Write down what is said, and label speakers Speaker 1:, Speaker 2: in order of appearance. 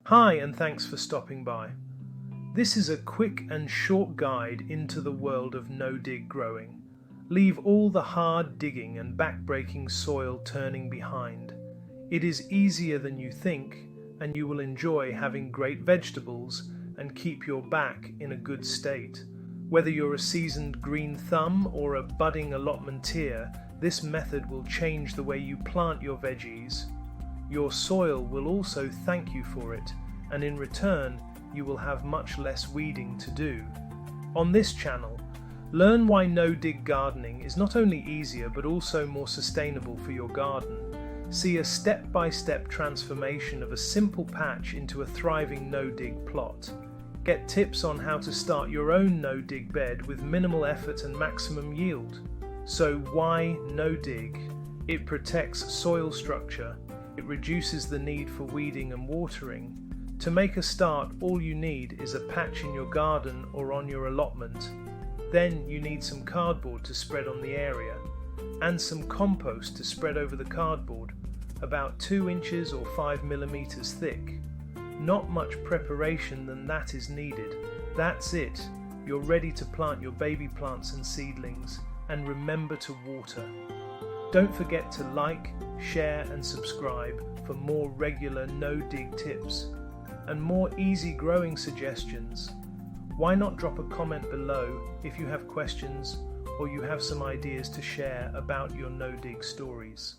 Speaker 1: Hi, and thanks for stopping by. This is a quick and short guide into the world of no-dig growing. Leave all the hard digging and back-breaking soil turning behind. It is easier than you think, and you will enjoy having great vegetables and keep your back in a good state. Whether you're a seasoned green thumb or a budding allotmenteer, this method will change the way you plant your veggies. Your soil will also thank you for it, and in return, you will have much less weeding to do. On this channel, learn why no-dig gardening is not only easier but also more sustainable for your garden. See a step-by-step transformation of a simple patch into a thriving no-dig plot. Get tips on how to start your own no-dig bed with minimal effort and maximum yield. So why no-dig? It protects soil structure. It reduces the need for weeding and watering. To make a start, all you need is a patch in your garden or on your allotment. Then you need some cardboard to spread on the area, and some compost to spread over the cardboard, about 2 inches or 5 millimeters thick. Not much preparation than that is needed. That's it. You're ready to plant your baby plants and seedlings, and remember to water. Don't forget to like, share and subscribe for more regular no-dig tips and more easy growing suggestions. Why not drop a comment below if you have questions or you have some ideas to share about your no-dig stories.